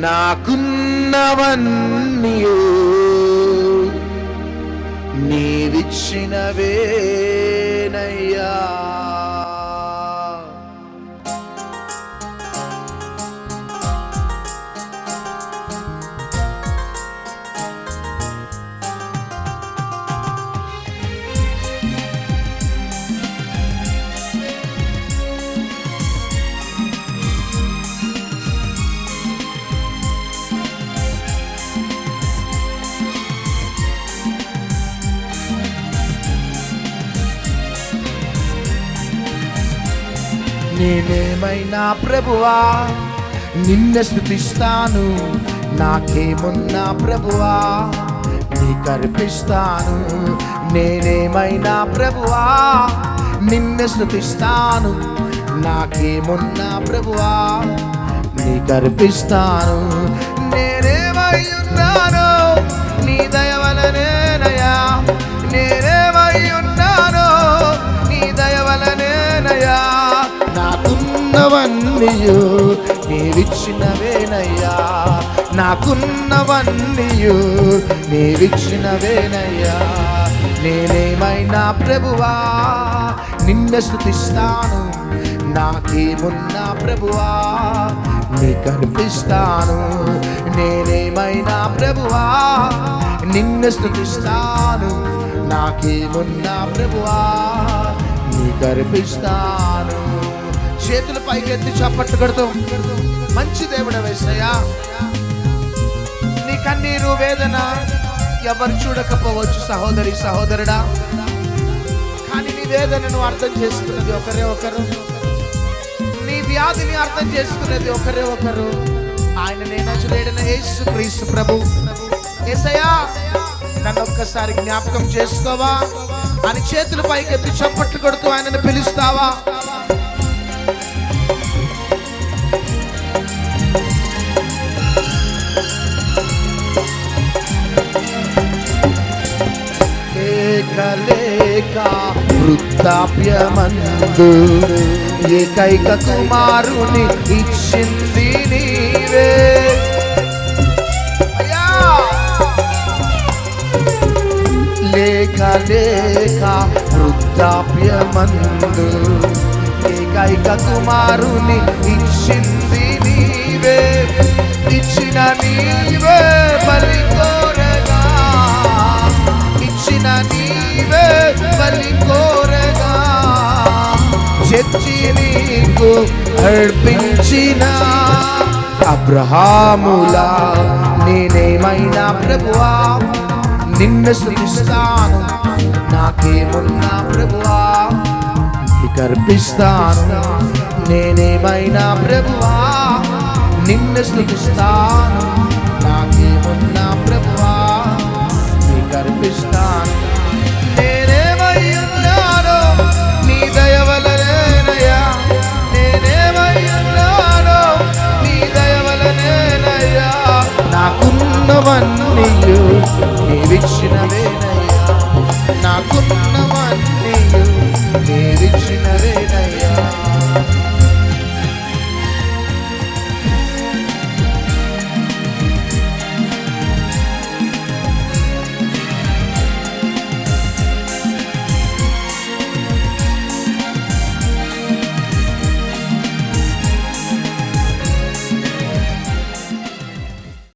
నాకున్నవన్నీయు నీవిచ్చినవేనయ్యా. నేనేమైనా ప్రభువా నిన్ను స్తుతిస్తాను, నాకేమున్నా ప్రభువా నీకర్పిస్తాను. నేనేమైనా ప్రభువా నిన్ను స్తుతిస్తాను, నాకేమున్నా ప్రభువా నీకర్పిస్తాను. నేనేమై ఉన్నాను నీ దయ వలనేనయ్యా, నేనేమై ఉన్నాను నీ దయ వలనేనయ్యా. నాకున్నవన్నీయు నీవిచ్చినవేనయ్యా, నాకున్నవన్నీయు నీవిచ్చినవేనయ్యా. నేనేమైనా ప్రభువా నిన్ను స్తుతిస్తాను, నాకేమున్నా ప్రభువా నీకర్పిస్తాను. నేనేమైనా ప్రభువా నిన్ను స్తుతిస్తాను, నాకేమున్నా ప్రభువా నీకర్పిస్తాను. చేతులు పైకెత్తి చప్పట్లు కొడుతూ మంచి దేవుడు యేసయ్యా, నీ కన్నీరు వేదన ఎవరు చూడకపోవచ్చు సహోదరి సహోదరుడా, కానీ నీ వేదనను అర్థం చేసుకున్నది ఒకరే ఒకరు, నీ వ్యాధిని అర్థం చేసుకున్నది ఒకరే ఒకరు. ఆయన నజరేయుడైన యేసుక్రీస్తు ప్రభు. యేసయ్యా నన్ను ఒక్కసారి జ్ఞాపకం చేసుకోవా అని చేతులు పైకెత్తి చప్పట్లు కొడుతూ ఆయనను పిలుస్తావా? లేక వృద్ధాప్యమందు ఏకైక కుమారుని ఇచ్చింది నీవే. లేక వృద్ధాప్యమందు ఏకైక కుమారుని ఇచ్చింది నీవే. ఇచ్చిన నీవే బలి కోరగా, ఇచ్చిన నీవే బలి కోరగా, చర్చి నీకు అర్పించిన అబ్రహాములా నేనేమైనా ప్రభువా నిన్ను స్తుతిస్తాను, నాకేమున్నా ప్రభువా నీకర్పిస్తాను. నేనేమైనా ప్రభువా నిన్ను స్తుతిస్తాను, నాకేమున్నా ప్రభువా నీకర్పిస్తాను. నేనేమై ఉన్నాను నీ దయ వలనేనయ్యా, నేనేమై ఉన్నాను నీ దయ వలనేనయ్యా. నాకున్నవన్నీయు నీవిచ్చినవేనయ్యా, నాకున్నవన్నీయు నీవిచ్చినవేనయ్యా.